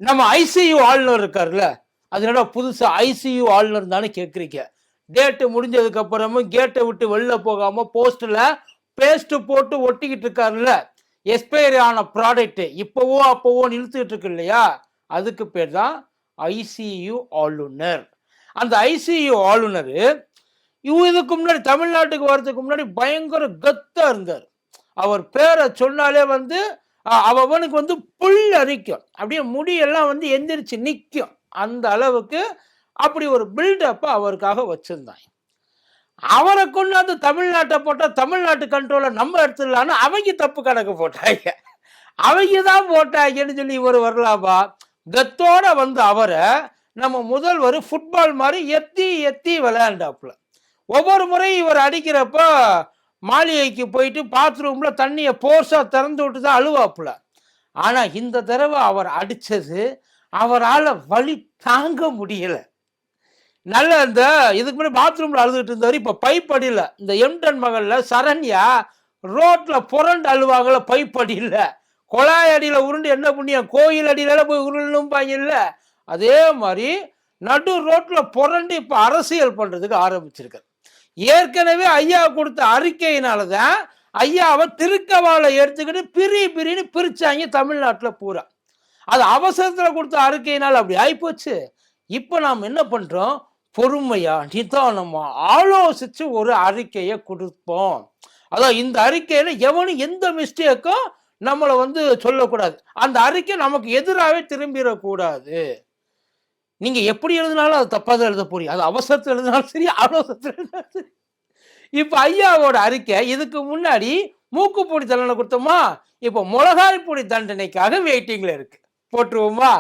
நம்ம ஐசியு ஆளுநர் இருக்காருல்ல, அதனால புதுசா ஐசியு ஆளுநர் தானே கேட்குறீங்க. டேட்டு முடிஞ்சதுக்கு அப்புறமும் கேட்டை விட்டு வெளில போகாம போஸ்ட்ல பேஸ்ட் போட்டு ஒட்டிக்கிட்டு இருக்காருல்ல, எக்ஸ்பைரி ஆன ப்ராடக்ட் இப்பவோ அப்பவோ இழுத்துக்கிட்டு இருக்கு இல்லையா, அதுக்கு பேர் தான் ஐசியு ஆளுநர். அந்த ஐசியு ஆளுநர் இதுக்கு முன்னாடி தமிழ்நாட்டுக்கு வர்றதுக்கு முன்னாடி பயங்கர கத்தா இருந்தார். அவர் பேரை சொன்னாலே வந்து அவனுக்கு வந்து புல் அரிக்கும், அப்படியே முடியெல்லாம் வந்து எந்திரிச்சு நிற்கும். அந்த அளவுக்கு அப்படி ஒரு பில்டப் அவருக்காக வச்சிருந்தாங்க. அவரை கொண்டாந்து தமிழ்நாட்டை போட்டா தமிழ்நாட்டு கண்ட்ரோலை நம்ம எடுத்துடலான்னு அவங்க தப்பு கணக்கு போட்டாங்க. அவங்க தான் போட்டாங்கன்னு சொல்லி இவர் வரலாமா? கத்தோட வந்து அவரை நம்ம முதல்வர் ஃபுட்பால் மாதிரி எத்தி எத்தி விளையாண்டாப்புல. ஒவ்வொரு முறையும் இவர் அடிக்கிறப்ப மாளிகைக்கு போயிட்டு பாத்ரூம்ல தண்ணியை போர்ஸா திறந்து விட்டு தான் அழுவாப்புல. ஆனா இந்த தடவை அவர் அடிச்சது அவரால் வலி தாங்க முடியல. நல்ல இந்த இதுக்கு முன்னாடி பாத்ரூம்ல அழுதுகிட்டு இருந்தவர் இப்ப பைப் அடியில இந்த எம்டன் மகள்ல சரண்யா ரோட்ல புரண்டு அழுவாங்கல்ல, பைப் அடியில குழாய் அடியில உருண்டு என்ன புண்ணியம், கோயில் அடியில போய் உருளும்பாங்கல்ல, அதே மாதிரி நடு ரோட்ல புரண்டு இப்ப அரசியல் பண்றதுக்கு ஆரம்பிச்சிருக்காரு. ஏற்கனவே ஐயா கொடுத்த அறிக்கையினாலதான் ஐயாவை திருக்கவாலை எடுத்துக்கிட்டு பிரின்னு பிரிச்சாங்க தமிழ்நாட்டில் பூரா. அது அவசரத்துல கொடுத்த அறிக்கையினால் அப்படி ஆயிப்போச்சு. இப்ப நாம் என்ன பண்றோம், பொறுமையா நிதானமா ஆலோசிச்சு ஒரு அறிக்கையை கொடுப்போம். அதான் இந்த அறிக்கையில எவனும் எந்த மிஸ்டேக்கும் நம்மளை வந்து சொல்லக்கூடாது. அந்த அறிக்கை நமக்கு எதிராகவே திரும்பிடக்கூடாது. நீங்க எப்படி எழுதினாலும் அது தப்பா தான் எழுத போறீங்க. அது அவசரத்தில் எழுதினாலும் சரி, ஆலோசத்தில் எழுதினாலும் சரி. இப்ப ஐயாவோட அறிக்கை இதுக்கு முன்னாடி மூக்குப்பொடி தண்டனை கொடுத்தோமா, இப்ப மிளகாய் பொடி தண்டனைக்காக வெயிட்டிங்ல இருக்கு. போட்டுருவோமா?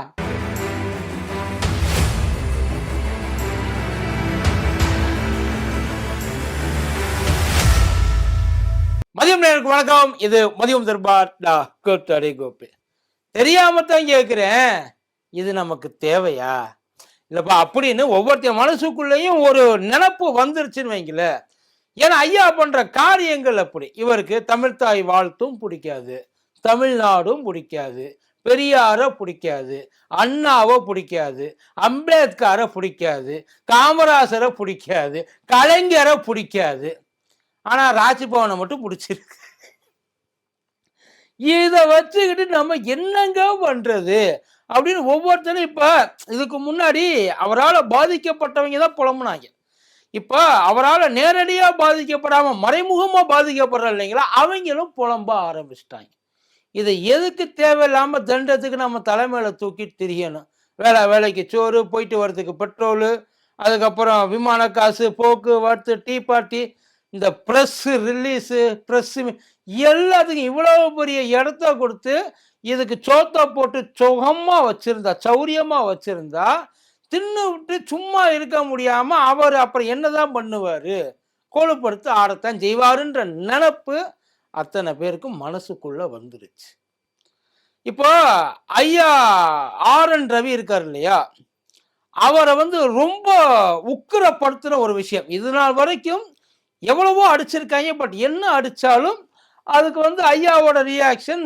மதியம் நேருக்கு வணக்கம். இது மதியம் தர்பார். கோப்பி தெரியாம தான் கேட்கிறேன், இது நமக்கு தேவையா இல்லப்பா அப்படின்னு ஒவ்வொருத்தர் மனசுக்குள்ளேயும் ஒரு நினப்பு வந்துருச்சுன்னு வைங்கள. ஏன்னா ஐயா பண்ற காரியங்கள் அப்படி. இவருக்கு தமிழ்தாய் வாழ்த்தும் பிடிக்காது, தமிழ்நாடும் பிடிக்காது, பெரியாரை பிடிக்காது, அண்ணாவை பிடிக்காது, அம்பேத்கரை பிடிக்காது, காமராசரை பிடிக்காது, கலைஞரை பிடிக்காது. ஆனா ராஜ்பவனை மட்டும் பிடிச்சிருக்கு. இதை வச்சுக்கிட்டு நம்ம என்னங்க பண்றது அப்படின்னு ஒவ்வொருத்தரும் இப்ப இதுக்கு முன்னாடி அவரால் பாதிக்கப்பட்டவங்க தான் புலம்புனாங்க. இப்ப அவரால் நேரடியா பாதிக்கப்படாம மறைமுகமா பாதிக்கப்படுற இல்லைங்களா, அவங்களும் புலம்ப ஆரம்பிச்சிட்டாங்க. இதை எதுக்கு தேவையில்லாம தண்டத்துக்கு நம்ம தலைமையில தூக்கிட்டு திரியணும்? வேலைக்கு சோறு, போயிட்டு வர்றதுக்கு பெட்ரோலு, அதுக்கப்புறம் விமான காசு, போக்குவரத்து, டீ பார்ட்டி, இந்த ப்ரெஸ் ரிலீஸு, ப்ரெஸ் எல்லாத்துக்கும் இவ்வளவு பெரிய இடத்த கொடுத்து இதுக்கு சோத்தா போட்டு சுகமா வச்சிருந்தா, சௌரியமா வச்சிருந்தா, தின்னு விட்டு சும்மா இருக்க முடியாம அவர் அப்புறம் என்னதான் பண்ணுவாரு, கொழுப்படுத்து ஆடத்தான் செய்வாருன்ற நினப்பு அத்தனை பேருக்கும் மனசுக்குள்ள வந்துருச்சு. இப்போ ஐயா ஆர்.என். ரவி இருக்காரு இல்லையா, அவரை வந்து ரொம்ப உக்கிரப்படுத்துற ஒரு விஷயம். இது நாள் வரைக்கும் எவ்வளவோ அடிச்சிருக்காங்க, பட் என்ன அடிச்சாலும் அதுக்கு வந்து ஐயாவோட ரியாக்ஷன்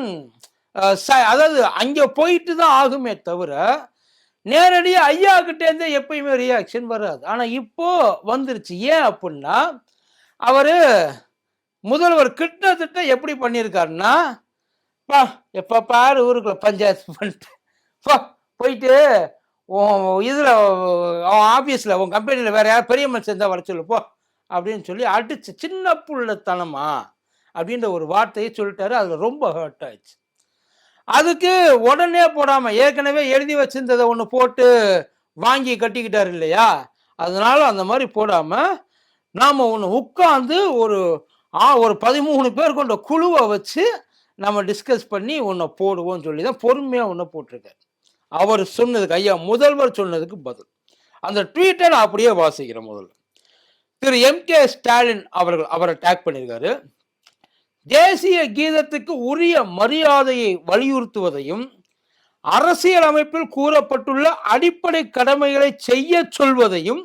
அதாவது அங்க போயிட்டு தான் ஆகுமே தவிர நேரடியாக ஐயா கிட்டேருந்தே எப்பயுமே ரியாக்ஷன் வராது. ஆனா இப்போ வந்துருச்சு. ஏன் அப்படின்னா அவரு முதல்வர் கிட்டத்தட்ட எப்படி பண்ணியிருக்காருன்னா, எப்ப பாரு ஊருக்குள்ள பஞ்சாயத்து பண்ணிட்டு போயிட்டு இதுல ஆபீஸ்ல உன் கம்பெனியில வேற யாரும் பெரிய மனுஷன் இருந்தா வர சொல்லு போ அப்படின்னு சொல்லி அடிச்சு சின்ன புள்ளத்தனமா அப்படின்ற ஒரு வார்த்தையை சொல்லிட்டாரு. அதுல ரொம்ப ஹர்ட் ஆயிடுச்சு. அதுக்கு உடனே போடாம ஏற்கனவே எழுதி வச்சிருந்ததை ஒன்று போட்டு வாங்கி கட்டிக்கிட்டாரு இல்லையா, அதனால அந்த மாதிரி போடாம நாம ஒன்று உட்காந்து ஒரு 13 பேர் கொண்ட குழுவை வச்சு நம்ம டிஸ்கஸ் பண்ணி ஒன்றை போடுவோம்னு சொல்லி தான் பொறுமையாக ஒன்று போட்டிருக்காரு. அவர் சொன்னதுக்கு, ஐயா முதல்வர் சொன்னதுக்கு பதில் அந்த ட்வீட்டை நான் அப்படியே வாசிக்கிறேன். முதல்ல திரு எம்.கே. ஸ்டாலின் அவர்கள் அவரை டேக் பண்ணியிருக்காரு. தேசிய கீதத்துக்கு உரிய மரியாதையை வலியுறுத்துவதையும் அரசியல் அமைப்பில் கூறப்பட்டுள்ள அடிப்படை கடமைகளை செய்ய சொல்வதையும்,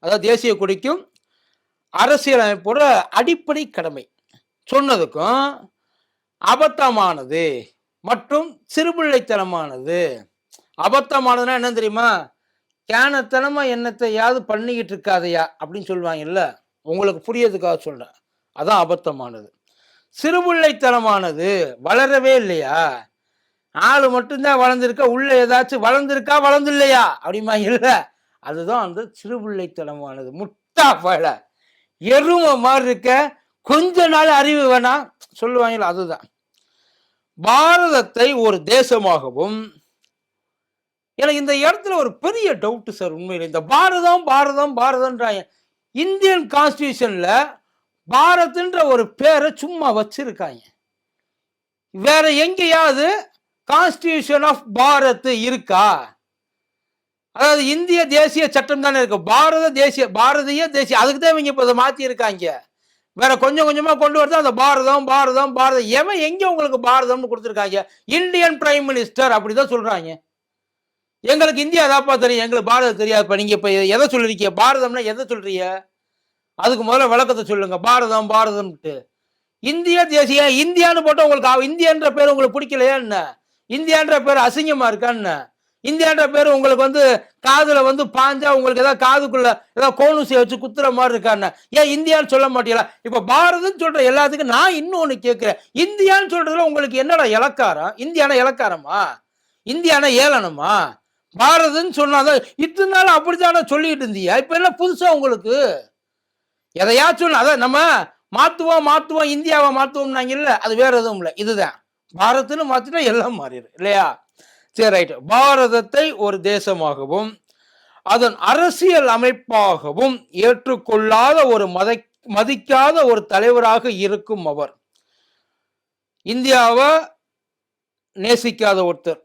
அதாவது தேசிய கொடிக்கும் அரசியல் அமைப்போட அடிப்படை கடமை சொன்னதுக்கும் அபத்தமானது மற்றும் சிறுபிள்ளைத்தனமானது. அபத்தமானதுன்னா என்ன தெரியுமா? கேனத்தனமா என்னத்தையாவது பண்ணிக்கிட்டு இருக்காதயா அப்படின்னு சொல்லுவாங்கல்ல, உங்களுக்கு புரியறதுக்காக சொல்றேன். அதான் அபத்தமானது. சிறுபிள்ளைத்தனமானது வளரவே இல்லையா? ஆளு மட்டும்தான் வளர்ந்திருக்கா, உள்ள ஏதாச்சும் வளர்ந்திருக்கா, வளர்ந்து இல்லையா அப்படிம்பாங்கல்ல, அதுதான் அந்த சிறுபிள்ளைத்தனமானது. முட்டா பயல, எருமை மாதிரி இருக்க, கொஞ்ச நாள் அறிவு வேணாம் சொல்லுவாங்கல்ல, அதுதான். பாரதத்தை ஒரு தேசமாகவும், எனக்கு இந்த இடத்துல ஒரு பெரிய டவுட் சார் உண்மையில. இந்த பாரதம் பாரதம் பாரதம்ன்றாங்க. இந்தியன் கான்ஸ்டிடியூஷன்ல பாரத்ன்ற ஒரு பேரை சும்மா வச்சிருக்காங்க. வேற எங்கேயாவது கான்ஸ்டிடியூஷன் ஆஃப் பாரத் இருக்கா? அதாவது இந்திய தேசிய சட்டம் தானே இருக்கு. பாரதிய தேசிய, அதுக்கு தான் இவங்க இப்ப இதை மாத்தி இருக்காங்க. வேற கொஞ்சம் கொஞ்சமா கொண்டு வரது அந்த பாரதம் பாரதம் பாரதம். எவன் எங்க உங்களுக்கு பாரதம்னு கொடுத்துருக்காங்க? இந்தியன் பிரைம் மினிஸ்டர் அப்படிதான் சொல்றாங்க. எங்களுக்கு இந்தியா தாப்பா தெரியும், எங்களுக்கு பாரதம் தெரியாதுப்பா. நீங்க இப்ப எதை சொல்லிருக்கீங்க? பாரதம்னா எதை சொல்றீங்க? அதுக்கு முதல்ல விளக்கத்தை சொல்லுங்க. பாரதம் பாரதம்ட்டு இந்திய தேசிய, இந்தியான்னு போட்டு உங்களுக்கு இந்தியான்ற பேர் உங்களுக்கு பிடிக்கலையா என்ன? இந்தியான்ற பேர் அசிங்கமா இருக்கா என்ன? இந்தியான்ற பேர் உங்களுக்கு வந்து காதுல வந்து பாஞ்சா உங்களுக்கு ஏதாவது காதுக்குள்ள ஏதாவது கோணுசியை வச்சு குத்துற மாதிரி இருக்கான்னு ஏன் இந்தியான்னு சொல்ல மாட்டீங்களா? இப்ப பாரதம் சொல்ற எல்லாத்துக்கும் நான் இன்னொன்னு கேட்கிறேன். இந்தியான்னு சொல்றதுல உங்களுக்கு என்னடா இலக்காரம்? இந்தியான இலக்காரமா? இந்தியான ஏளனமா? பாரதம்னு சொன்னாதான் இத்தனை நாள் அப்படித்தானே சொல்லிட்டு இருந்தியா? இப்ப என்ன புதுசா உங்களுக்கு? எதையாச்சும் அதான் நம்ம மாத்துவோம் இந்தியாவை மாத்துவோம்னாங்க இல்ல, அது வேற எதுவும் இல்லை. இதுதான் பாரத்னு மாத்தினா எல்லாம் மாறிடும் இல்லையா? சரி, ரைட். பாரதத்தை ஒரு தேசமாகவும் அதன் அரசியல் அமைப்பாகவும் ஏற்றுக்கொள்ளாத ஒரு மதிக்காத ஒரு தலைவராக இருக்கும் அவர். இந்தியாவை நேசிக்காத ஒருத்தர்,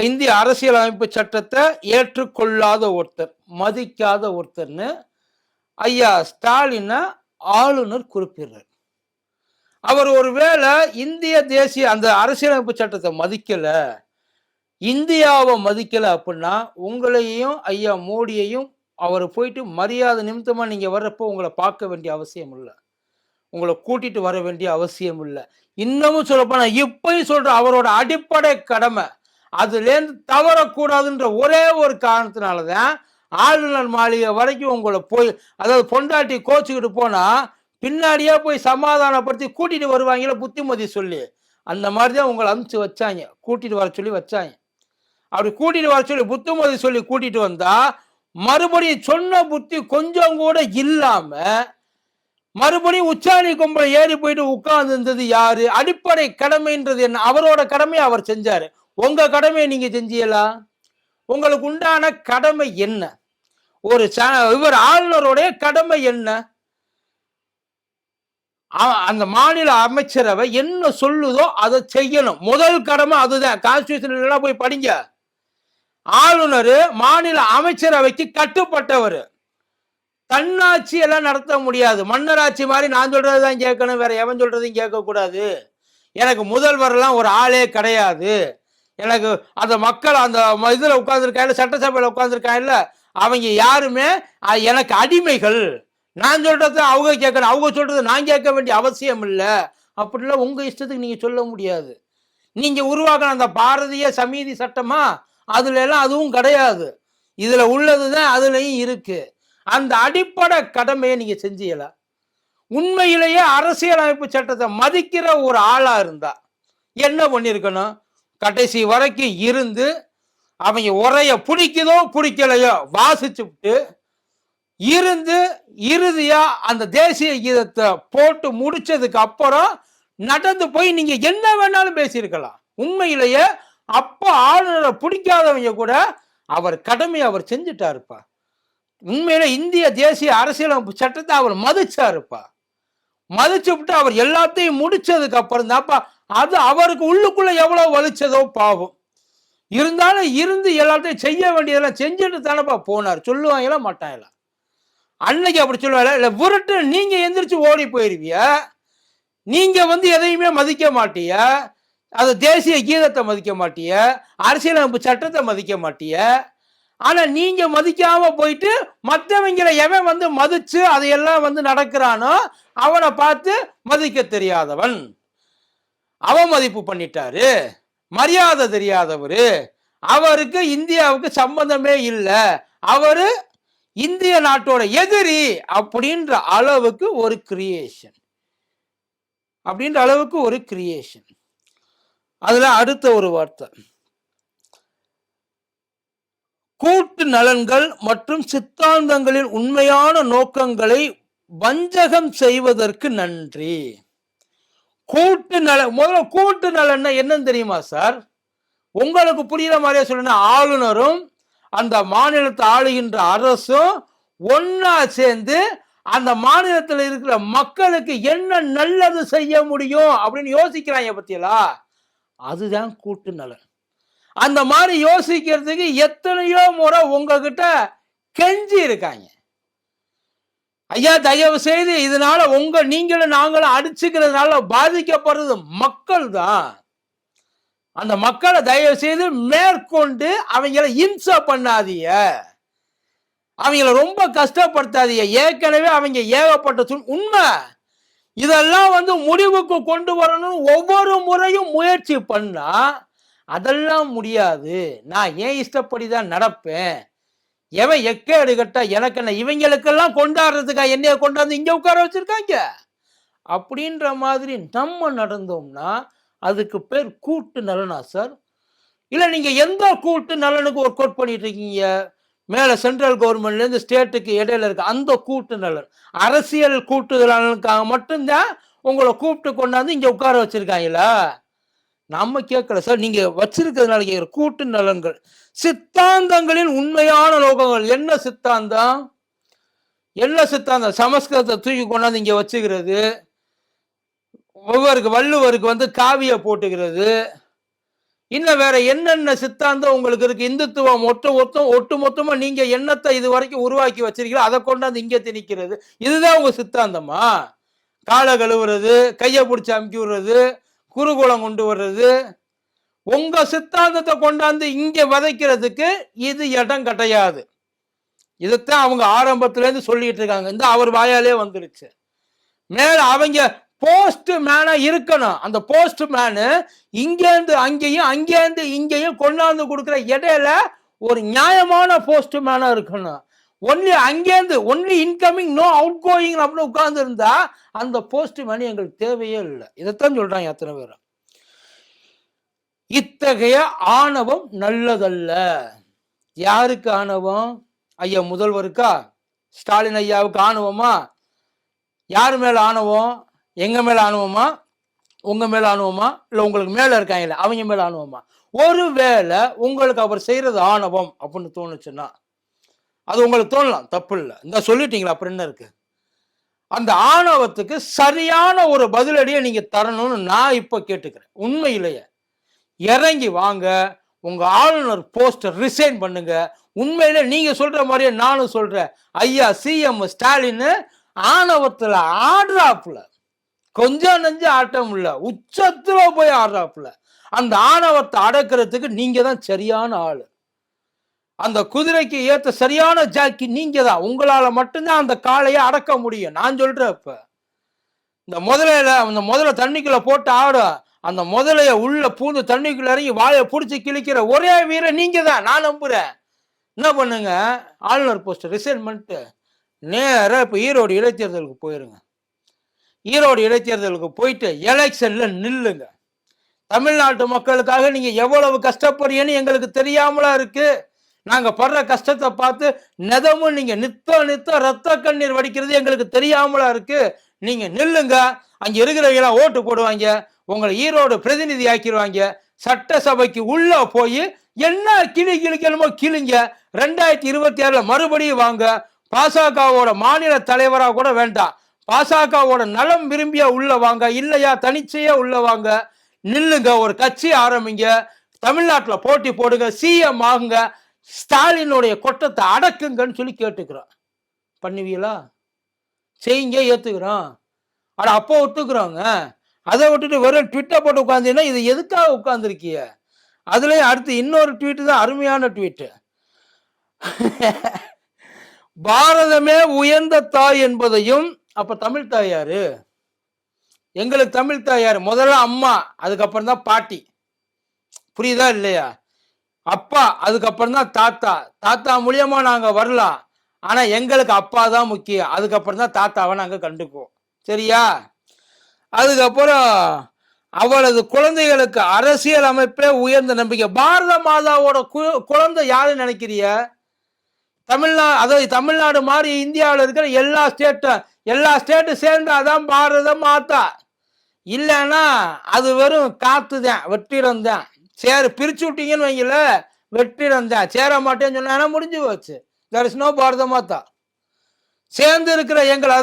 இந்திய அரசியல் அமைப்பு சட்டத்தை ஏற்றுக்கொள்ளாத ஒருத்தர், மதிக்காத ஒருத்தர்னு ஐயா ஸ்டாலின் ஆளுநர் குறிப்பிடுறார். அவர் ஒருவேளை இந்திய தேசிய அந்த அரசியலமைப்பு சட்டத்தை மதிக்கல, இந்தியாவை மதிக்கல அப்படின்னா உங்களையும் ஐயா மோடியையும் அவர் போயிட்டு மரியாதை நிமித்தமா நீங்க வர்றப்போ உங்களை பார்க்க வேண்டிய அவசியம் இல்லை, உங்களை கூட்டிட்டு வர வேண்டிய அவசியம் இல்லை. இன்னமும் சொல்லப்போனா இப்பயும் சொல்ற அவரோட அடிப்படை கடமை அதுலேருந்து தவறக்கூடாதுன்ற ஒரே ஒரு காரணத்தினாலதான் ஆளுநர் மாளிகை வரைக்கும் உங்களை போய், அதாவது பொண்டாட்டி கோச்சுக்கிட்டு போனா பின்னாடியே போய் சமாதானப்படுத்தி கூட்டிட்டு வருவாங்கள புத்திமதி சொல்லி, அந்த மாதிரிதான் உங்களை அனுப்பிச்சு வச்சாங்க, கூட்டிட்டு வர சொல்லி வச்சாங்க. அப்படி கூட்டிட்டு வர சொல்லி புத்திமதி சொல்லி கூட்டிட்டு வந்தா மறுபடியும் சொன்ன புத்தி கொஞ்சம் கூட இல்லாம மறுபடியும் உச்சாணி கொம்பளை ஏறி போயிட்டு உட்கார்ந்து இருந்தது யாரு? அடிப்படை கடமைன்றது என்ன? அவரோட கடமையை அவர் செஞ்சாரு. உங்க கடமையை நீங்க செஞ்சீங்களா? உங்களுக்கு உண்டான கடமை என்ன? ஒரு இவர் ஆளுநருடைய கடமை என்ன? அந்த மாநில அமைச்சரவை என்ன சொல்லுதோ அதை செய்யணும். முதல் கடமை அதுதான். கான்ஸ்டிடியூஷன் போய் படிங்க. ஆளுநர் மாநில அமைச்சரவைக்கு கட்டுப்பட்டவர். தன்னாட்சி எல்லாம் நடத்த முடியாது. மன்னராட்சி மாதிரி நான் சொல்றதுதான் கேட்கணும், வேற எவன் சொல்றதையும் கேட்க கூடாது. எனக்கு முதல்வர் எல்லாம் ஒரு ஆளே கிடையாது. எனக்கு அந்த மக்கள் அந்த இதுல உட்கார்ந்துருக்காங்க, சட்டசபையில உட்கார்ந்துருக்காங்கல்ல, அவங்க யாருமே எனக்கு அடிமைகள். நான் சொல்றது அவங்க கேட்கணும், அவங்க சொல்றது நான் கேட்க வேண்டிய அவசியம் இல்லை. அப்படிலாம் உங்க இஷ்டத்துக்கு நீங்க சொல்ல முடியாது. நீங்க உருவாக்கின அந்த பாரதிய சமிதி சட்டமா அதுல எல்லாம் அதுவும் கிடையாது. இதுல உள்ளதுதான் அதுலயும் இருக்கு. அந்த அடிப்படை கடமையை நீங்க செஞ்சீங்களா? உண்மையிலேயே அரசியலமைப்பு சட்டத்தை மதிக்கிற ஒரு ஆளா இருந்தா என்ன பண்ணிருக்கணும்? கடைசி வரைக்கும் இருந்து அவங்க உரைய பிடிக்குதோ பிடிக்கலையோ வாசிச்சுட்டு இருந்து இறுதியா அந்த தேசிய கீதத்தை போட்டு முடிச்சதுக்கு அப்புறம் நடந்து போய் நீங்க என்ன வேணாலும் பேசியிருக்கலாம். உண்மையிலேயே அப்ப ஆளுநரை பிடிக்காதவங்க கூட அவர் கடமையை அவர் செஞ்சுட்டாருப்பா. உண்மையில இந்திய தேசிய அரசியலமைப்பு சட்டத்தை அவர் மதிச்சாருப்பா. மதிச்சு விட்டு அவர் எல்லாத்தையும் முடிச்சதுக்கு அப்புறம் தான்ப்பா அது அவருக்கு உள்ளுக்குள்ள எவ்வளவு வலிச்சதோ பாவம். இருந்தாலும் இருந்து எல்லாத்தையும் செய்ய வேண்டியதெல்லாம் செஞ்சுட்டு தானப்பா போனார். சொல்லுவாங்களா மாட்டாங்களா? அன்னைக்கு அப்படி சொல்லுவாங்க இல்ல, விருட்டு நீங்க எந்திரிச்சு ஓடி போயிருவிய, நீங்க வந்து எதையுமே மதிக்க மாட்டிய, அது தேசிய கீதத்தை மதிக்க மாட்டிய, அரசியலமைப்பு சட்டத்தை மதிக்க மாட்டிய. ஆனா நீங்க மதிக்காம போயிட்டு மற்றவங்களை எவன் வந்து மதிச்சு அதையெல்லாம் வந்து நடக்கிறானோ அவனை பார்த்து மதிக்க தெரியாதவன், அவமதிப்பு பண்ணிட்டாரு, மரியாதை தெரியாதவரு அவருக்கு இந்தியாவுக்கு சம்பந்தமே இல்லை, அவரு இந்திய நாட்டோட எதிரி அப்படின்ற அளவுக்கு ஒரு கிரியேஷன், அப்படின்ற அளவுக்கு ஒரு கிரியேஷன். அதுல அடுத்த ஒரு வார்த்தை, கூட்டு நலன்கள் மற்றும் சித்தாந்தங்களின் உண்மையான நோக்கங்களை வஞ்சகம் செய்வதற்கு நன்றி. கூட்டு நலன், முதல்ல கூட்டு நலன்னா என்னன்னு தெரியுமா சார்? உங்களுக்கு புரியுற மாதிரியே சொல்லணும். ஆளுநரும் அந்த மாநிலத்தை ஆளுகின்ற அரசும் ஒன்னா சேர்ந்து அந்த மாநிலத்தில் இருக்கிற மக்களுக்கு என்ன நல்லது செய்ய முடியும் அப்படின்னு யோசிக்கிறாங்க பத்தியலா, அதுதான் கூட்டு நலன். அந்த மாதிரி யோசிக்கிறதுக்கு எத்தனையோ முறை உங்ககிட்ட கெஞ்சி இருக்காங்க. ஐயா தயவு செய்து இதனால நீங்களும் நாங்களும் அடிச்சுக்கிறதுனால பாதிக்கப்படுறது மக்கள் தான். அந்த மக்களை தயவு செய்து மேற்கொண்டு அவங்கள இம்சை பண்ணாதீங்க, அவங்கள ரொம்ப கஷ்டப்படுத்தாதீங்க. ஏற்கனவே அவங்க ஏகப்பட்ட உண்மை. இதெல்லாம் முடிவுக்கு கொண்டு வரணும் ஒவ்வொரு முறையும் முயற்சி பண்ணா அதெல்லாம் முடியாது. நான் ஏன் இஷ்டப்படிதான் நடப்பேன், எவன் எக்கேடு கட்டா எனக்கு என்ன, இவங்களுக்கெல்லாம் கொண்டாடுறதுக்கா என்னைய கொண்டாந்து இங்க உட்கார வச்சிருக்காங்க அப்படின்ற மாதிரி நம்ம நடந்தோம்னா அதுக்கு பேர் கூட்டு நலனா சார்? இல்ல நீங்க எந்த கூட்டு நலனுக்கு ஒர்க் அவுட் பண்ணிட்டு இருக்கீங்க? மேல சென்ட்ரல் கவர்மெண்ட்ல இருந்து ஸ்டேட்டுக்கு இடையில இருக்க அந்த கூட்டு நலன், அரசியல் கூட்டு நலனுக்காக மட்டும்தான் உங்களை கூப்பிட்டு கொண்டாந்து இங்க உட்கார வச்சிருக்காங்களா? நம்ம கேட்கல சார், நீங்க வச்சிருக்கிறதுனால கேட்கிற கூட்டு நலன்கள், சித்தாந்தங்களின் உண்மையான நோக்கங்கள். என்ன சித்தாந்தம்? என்ன சித்தாந்தம்? சமஸ்கிருதத்தை தூக்கி கொண்டாந்து இங்க வச்சுக்கிறது, வள்ளுவருக்கு காவிய போட்டுக்கிறது, இன்னும் வேற என்னென்ன சித்தாந்தம் உங்களுக்கு இருக்கு? இந்துத்துவம் ஒட்டு மொத்தமா நீங்க எண்ணத்தை இது வரைக்கும் உருவாக்கி வச்சிருக்கீங்க, அதை கொண்டாந்து இங்க திணிக்கிறது. இதுதான் உங்க சித்தாந்தமா? காலை கழுவுறது, கையை பிடிச்சி அமுக்கி விடுறது, குருகுலம் கொண்டு வர்றது, உங்க சித்தாந்தத்தை கொண்டாந்து இங்க விதைக்கிறதுக்கு இது இடம் கிடையாது. இதைத்தான் அவங்க ஆரம்பத்துல இருந்து சொல்லிட்டு இருக்காங்க. இந்த அவர் வாயாலே வந்துருச்சு. மேல அவங்க போஸ்ட் மேனா இருக்கணும். அந்த போஸ்ட் மேனு இங்கேருந்து அங்கேயும் அங்கேருந்து இங்கேயும் கொண்டாந்து கொடுக்குற இடையில ஒரு நியாயமான போஸ்ட் மேனா இருக்கணும். ஒன்லி அங்கேருந்து only incoming no outgoing அப்படின்னு உட்கார்ந்து இருந்தா அந்த போஸ்ட் மேன் எங்களுக்கு தேவையே இல்லை. இதைத்தான் சொல்றாங்க எத்தனை பேர். இத்தகைய ஆணவம் நல்லதல்ல. யாருக்கு ஆணவம்? ஐயா முதல்வருக்கா, ஸ்டாலின் ஐயாவுக்கு ஆணவமா? யாரு மேல ஆணவம்? எங்க மேல ஆணவமா, உங்க மேல ஆணவமா, இல்ல உங்களுக்கு மேல இருக்காங்கல்ல அவங்க மேல ஆணவமா? ஒருவேளை உங்களுக்கு அவர் செய்யறது ஆணவம் அப்படின்னு தோணுச்சுன்னா அது உங்களுக்கு தோணலாம், தப்பு இல்லை. இந்த சொல்லிட்டீங்களா, அப்புறம் என்ன இருக்கு? அந்த ஆணவத்துக்கு சரியான ஒரு பதிலடியை நீங்க தரணும்னு நான் இப்ப கேட்டுக்கிறேன். உண்மையிலேயே இறங்கி வாங்க, உங்க ஆளுநர் போஸ்ட் ரிசைன் பண்ணுங்க. உண்மையிலே நீங்க சொல்ற மாதிரியே நானும் சொல்றேன், ஐயா சிஎம் ஸ்டாலின் ஆணவத்துல ஆடுறாப்புல, கொஞ்சம் நெஞ்ச ஆட்டம் இல்ல, உச்சத்துல போய் ஆடுறாப்புல. அந்த ஆணவத்தை அடக்கிறதுக்கு நீங்க தான் சரியான ஆளு. அந்த குதிரைக்கு ஏத்த சரியான ஜாக்கி நீங்க தான். உங்களால மட்டும்தான் அந்த காளையை அடக்க முடியும். நான் சொல்றேன், இப்ப இந்த முதல்ல தண்ணிக்குள்ள போட்டு ஆடும், அந்த முதலைய உள்ள பூந்து தண்ணிக்குள்ள இறங்கி வாயை பிடிச்சி கிழிக்கிற ஒரே வீரன் நீங்க தான், நான் நம்புறேன். என்ன பண்ணுங்க, ஆளுநர் போஸ்ட் ரிசைன் பண்ணிட்டு நேரா இப்ப ஈரோடு இடைத்தேர்தலுக்கு போயிருங்க. ஈரோடு இடைத்தேர்தலுக்கு போயிட்டு எலெக்ஷன்ல நில்லுங்க. தமிழ்நாட்டு மக்களுக்காக நீங்க எவ்வளவு கஷ்டப்படுறீங்கன்னு எங்களுக்கு தெரியாமலா இருக்கு. நாங்க படுற கஷ்டத்தை பார்த்து நெதமும் நீங்க நித்த ரத்த கண்ணீர் வடிக்கிறது எங்களுக்கு தெரியாமலா இருக்கு. நீங்க நில்லுங்க. அங்க இருக்கிறவங்க ஓட்டு போடுவாங்க, உங்களை ஈரோடு பிரதிநிதி ஆக்கிடுவாங்க. சட்டசபைக்கு உள்ள போய் என்ன கிழிக்கணுமோ கிழிங்க. 2026 மறுபடியும் வாங்க. பாசகவோட மாநில தலைவரா கூட வேண்டாம், பாசகவோட நலம் விரும்பியா உள்ள வாங்க, இல்லையா தனிச்சையா உள்ள வாங்க. நில்லுங்க, ஒரு கட்சி ஆரம்பிங்க, தமிழ்நாட்டில் போட்டி போடுங்க, சிஎம் ஆகுங்க, ஸ்டாலினுடைய கொட்டத்தை அடக்குங்கன்னு சொல்லி கேட்டுக்கிறோம். பண்ணுவீங்களா? செய்யுங்க, ஏத்துக்கிறோம். ஆனா அப்போ ஒத்துக்கிறோங்க. அதை விட்டுட்டு வெறும் ட்விட்டர் போட்டு உட்காந்தீங்கன்னா இது எதுக்காக உட்கார்ந்துருக்கிய? அதுலயும் அடுத்து இன்னொரு ட்வீட் தான் அருமையான ட்வீட். பாரதமே உயர்ந்த தாய் என்பதையும், அப்ப தமிழ் தாய் யாரு? எங்களுக்கு தமிழ் தாய் யாரு? முதல்ல அம்மா, அதுக்கப்புறம் தான் பாட்டி. புரியுதா இல்லையா? அப்பா, அதுக்கப்புறம் தான் தாத்தா. தாத்தா மூலியமா நாங்க வரலாம். ஆனா எங்களுக்கு அப்பா தான் முக்கியம். அதுக்கப்புறம் தான் தாத்தாவ நாங்க கண்டுக்குவோம். சரியா? அதுக்கப்புறம் அவளது குழந்தைகளுக்கு அரசியல் அமைப்பே உயர்ந்த நம்பிக்கை. பாரத மாதாவோட குழந்தை யாருன்னு நினைக்கிறிய? அதாவது தமிழ்நாடு மாதிரி இந்தியாவில் இருக்கிற எல்லா ஸ்டேட்டும் சேர்ந்தாதான் பாரத மாதா. இல்லைன்னா அது வெறும் காத்துதான், வெற்றிடம் தான். பிரிச்சு விட்டீங்கன்னு வைங்கள, வெற்றிடம் தான். சேர மாட்டேன்னு சொன்னா முடிஞ்சு போச்சு. தேர் இஸ் நோ பாரத மாதா. சேர்ந்து இருக்கிற எங்களை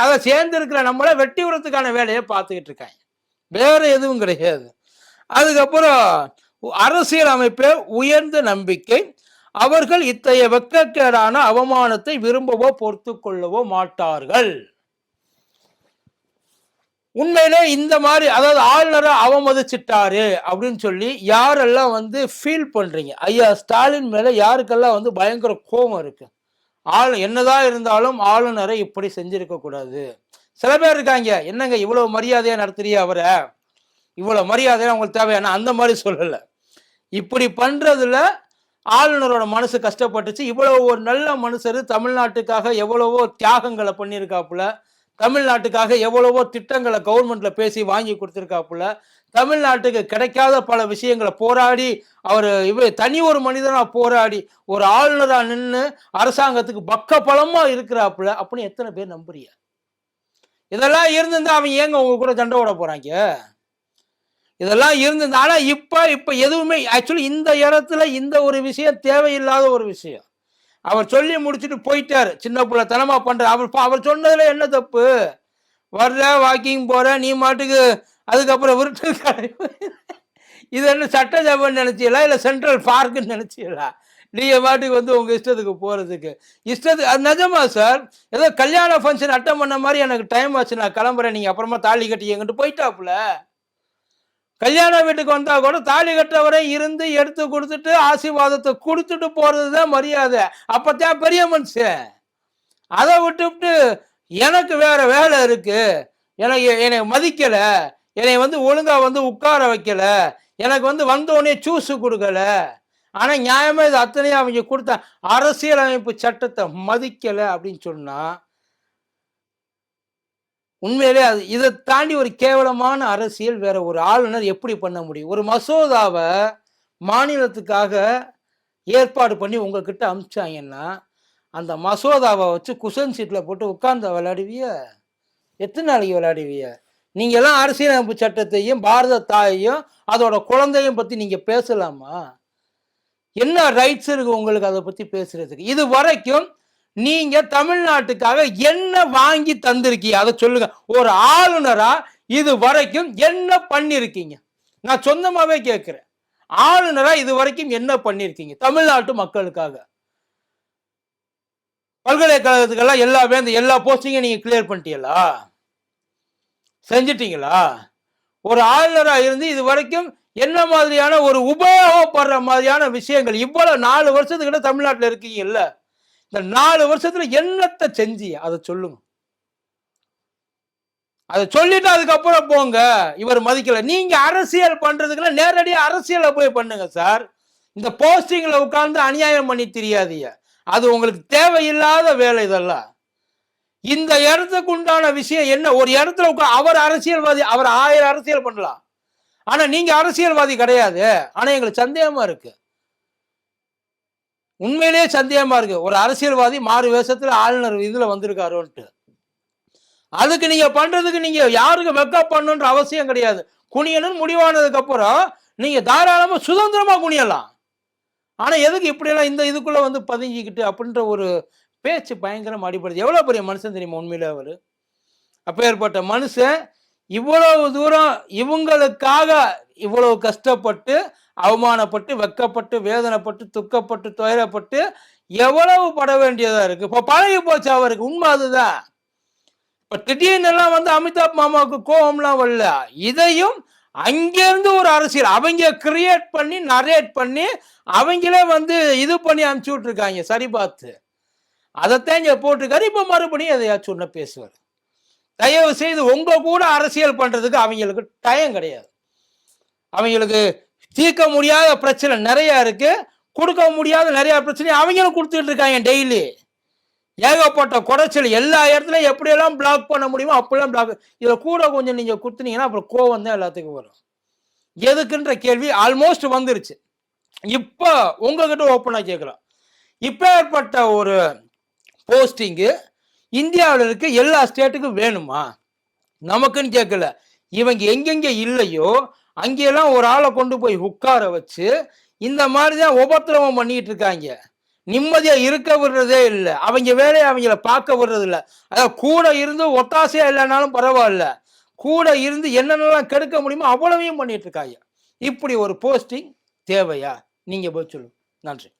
அதை சேர்ந்து இருக்கிற நம்மளை வெட்டி விடுறதுக்கான வேலையை பார்த்துக்கிட்டு இருக்காங்க. வேற எதுவும் கிடையாது. அதுக்கப்புறம் அரசியல் அமைப்பே உயர்ந்த நம்பிக்கை. அவர்கள் இத்தகைய வெட்கக்கேடான அவமானத்தை விரும்பவோ பொறுத்து கொள்ளவோ மாட்டார்கள். உண்மையிலே இந்த மாதிரி, அதாவது ஆளுநரை அவமதிச்சிட்டாரு அப்படின்னு சொல்லி யாரெல்லாம் வந்து ஃபீல் பண்றீங்க, ஐயா ஸ்டாலின் மேல யாருக்கெல்லாம் வந்து பயங்கர கோபம் இருக்கு, என்னதான் இருந்தாலும் ஆளுநரை இப்படி செஞ்சிருக்க கூடாது. சில பேர் இருக்காங்க, என்னங்க இவ்வளவு மரியாதையா நடத்துறிய அவரை, இவ்வளவு மரியாதையா உங்களுக்கு தேவையான அந்த மாதிரி சொல்லல. இப்படி பண்றதுல ஆளுநரோட மனசு கஷ்டப்பட்டுச்சு. இவ்வளவு ஒரு நல்ல மனுஷரு தமிழ்நாட்டுக்காக எவ்வளவோ தியாகங்களை பண்ணியிருக்காப்புல, தமிழ்நாட்டுக்காக எவ்வளவோ திட்டங்களை கவர்மெண்ட்ல பேசி வாங்கி கொடுத்துருக்காப்புல, தமிழ்நாட்டுக்கு கிடைக்காத பல விஷயங்களை போராடி அவர் தனி ஒரு மனிதனா போராடி ஒரு ஆளுநரா நின்று அரசாங்கத்துக்கு பக்க பலமா இருக்கிறாப்புல அப்படின்னு எத்தனை பேர் நம்புறிய? இதெல்லாம் இருந்திருந்தா அவங்க ஏங்க உங்க கூட சண்டை ஓட போறாங்க? இதெல்லாம் இருந்தது. ஆனா இப்ப எதுவுமே ஆக்சுவலி இந்த இடத்துல இந்த ஒரு விஷயம் தேவையில்லாத ஒரு விஷயம். அவர் சொல்லி முடிச்சுட்டு போயிட்டாரு. சின்ன பிள்ளை தனமா பண்ற அவர் சொன்னதுல என்ன தப்பு? வர்ற வாக்கிங் போற, நீ மாட்டுக்கு அதுக்கப்புறம் விருட்டு இது என்ன சட்டசபைன்னு நினைச்சீங்களா இல்ல சென்ட்ரல் பார்க்குன்னு நினைச்சீங்களா? நீங்க மாட்டுக்கு வந்து உங்க இஷ்டத்துக்கு போறதுக்கு அது நிஜமா சார்? ஏதோ கல்யாண ஃபங்க்ஷன் அட்டன் பண்ண மாதிரி எனக்கு டைம் ஆச்சு, நான் கிளம்புறேன், நீங்க அப்புறமா தாலி கட்டி எங்கிட்டு போயிட்டாப்புல. கல்யாண வீட்டுக்கு வந்தா கூட தாலி கட்டவரை இருந்து எடுத்து கொடுத்துட்டு ஆசீர்வாதத்தை கொடுத்துட்டு போறதுதான் மரியாதை. அப்பத்தான் பெரிய மனுஷன். அதை விட்டு எனக்கு வேற வேலை இருக்கு, என்னை மதிக்கல, என்னை வந்து ஒழுங்கா வந்து உட்கார வைக்கல, எனக்கு வந்து வந்தோடனே சூஸ் கொடுக்கல, ஆனா நியாயமா இது அத்தனையும் அவங்க கொடுத்த அரசியலமைப்பு சட்டத்தை மதிக்கல அப்படின்னு சொன்னா உண்மையிலே இதை தாண்டி ஒரு கேவலமான அரசியல் வேற ஒரு ஆளுநர் எப்படி பண்ண முடியும்? ஒரு மசோதாவை மாநிலத்துக்காக ஏற்பாடு பண்ணி உங்ககிட்ட அனுப்பிச்சாங்கன்னா அந்த மசோதாவை வச்சு குஷன் சீட்ல போட்டு உட்கார்ந்து விளையாடுவிய? எத்தனை நாளைக்கு விளையாடுவிய? நீங்க எல்லாம் அரசியலமைப்பு சட்டத்தையும் பாரத தாயையும் அதோட குழந்தையும் பத்தி நீங்க பேசலாமா? என்ன ரைட்ஸ் இருக்கு உங்களுக்கு அதை பத்தி பேசுறதுக்கு? இது வரைக்கும் நீங்க தமிழ்நாட்டுக்காக என்ன வாங்கி தந்திருக்கீங்க அதை சொல்லுங்க. ஒரு ஆளுநரா இது வரைக்கும் என்ன பண்ணிருக்கீங்க? நான் சொந்தமாவே கேட்கிறேன். ஆளுநரா இது வரைக்கும் என்ன பண்ணிருக்கீங்க தமிழ்நாட்டு மக்களுக்காக? பல்கலைக்கழகத்துக்கெல்லாம் எல்லா போஸ்டிங்கும் நீங்க கிளியர் பண்ணிட்டீங்களா? செஞ்சிட்டீங்களா? ஒரு ஆளுநரா இருந்து இது வரைக்கும் என்ன மாதிரியான ஒரு உபயோகப்படுற மாதிரியான விஷயங்கள் இவ்வளவு 4 வருஷத்துக்கிட்ட தமிழ்நாட்டில் இருக்கீங்க இல்ல, இந்த 4 வருஷத்துல என்னத்தை செஞ்சி அதை சொல்லுங்க. அதை சொல்லிட்டு அதுக்கப்புறம் போங்க. இவர் மதிக்கல, நீங்க அரசியல் பண்றதுக்குள்ள நேரடியா அரசியலை போய் பண்ணுங்க சார். இந்த போஸ்டிங்ல உட்கார்ந்து அநியாயம் பண்ணி தெரியாதீங்க, அது உங்களுக்கு தேவையில்லாத வேலை. இதெல்லாம் இந்த இடத்துக்கு உண்டான விஷயம் என்ன? ஒரு இடத்துல அவர் அரசியல்வாதி, அவர் 1000 அரசியல் பண்ணலாம், ஆனா நீங்க அரசியல்வாதி கிடையாது. ஆனா எங்களுக்கு சந்தேகமா இருக்கு, உண்மையிலேயே சந்தேகமா இருக்கு. ஒரு அரசியல்வாதி மாறு வேஷத்துல ஆளுநர் இதுல வந்திருக்காருன்ட்டு. அதுக்கு நீங்க பண்றதுக்கு நீங்க யாருக்கு வெக்கப் பண்ணுன்ற அவசியம் கிடையாது. குனியணும் முடிவானதுக்கு அப்புறம் நீங்க தாராளமா சுதந்திரமா குனியலாம். ஆனா எதுக்கு இப்படி எல்லாம் இந்த இதுக்குள்ள வந்து பதுங்கிக்கிட்டு அப்படின்ற ஒரு பேச்சு பயங்கரம் அடிபடுது. எவ்வளவு பெரிய மனுஷன் தெரியுமா உண்மையில அவரு? அப்பேற்பட்ட மனுஷன் இவ்வளவு தூரம் இவங்களுக்காக இவ்வளவு கஷ்டப்பட்டு அவமானப்பட்டு வெக்கப்பட்டு வேதனைப்பட்டு துக்கப்பட்டு துயரப்பட்டு எவ்வளவு பட வேண்டியதா இருக்கு. இப்ப பழகி போச்சு அவருக்கு, உண்மை அதுதான். இப்ப திடீர்னு எல்லாம் வந்து அமிதாப் மாமாவுக்கு கோபம்லாம் வரல. இதையும் அங்கிருந்து ஒரு அரசியல் அவங்க கிரியேட் பண்ணி நரேட் பண்ணி அவங்களே வந்து இது பண்ணி அனுப்பிச்சு விட்டுருக்காங்க சரி பார்த்து. அதைத்தான் இங்க போட்டிருக்காரு. இப்ப மறுபடியும் எதையாச்சும் ஒண்ணு பேசுவார். தயவு செய்து உங்க கூட அரசியல் பண்றதுக்கு அவங்களுக்கு டைம் கிடையாது. அவங்களுக்கு தீர்க்க முடியாத பிரச்சனை நிறைய இருக்கு, கொடுக்க முடியாத நிறைய பிரச்சனை அவங்களும் கொடுத்துட்டு இருக்காங்க டெய்லி. ஏகப்பட்ட குடைச்சல் எல்லா இடத்துலயும் எப்படியெல்லாம் பிளாக் பண்ண முடியுமோ அப்படிலாம் பிளாக். இதை கூட கொஞ்சம் நீங்க குடுத்தீங்கன்னா அப்புறம் கோவம் தான் எல்லாத்துக்கும் வரும். எதுக்குன்ற கேள்வி ஆல்மோஸ்ட் வந்துருச்சு. இப்ப உங்ககிட்ட ஓப்பனா கேட்கலாம், இப்பேற்பட்ட ஒரு போஸ்டிங்கு இந்தியாவில் இருக்க எல்லா ஸ்டேட்டுக்கும் வேணுமா? நமக்குன்னு கேட்கல, இவங்க எங்கெங்க இல்லையோ அங்கெல்லாம் ஒரு ஆளை கொண்டு போய் உட்கார வச்சு இந்த மாதிரி தான் உபத்திரவம் பண்ணிட்டு இருக்காங்க. நிம்மதியா இருக்க விடுறதே இல்லை. அவங்க வேலையை அவங்கள பார்க்க விடுறது இல்லை. அதாவது கூட இருந்து ஒத்தாசையா இல்லைனாலும் பரவாயில்ல, கூட இருந்து என்னென்னலாம் கெடுக்க முடியுமோ அவ்வளவையும் பண்ணிட்டு இருக்காங்க. இப்படி ஒரு போஸ்டிங் தேவையா? நீங்க போய் சொல்லுங்க. நன்றி.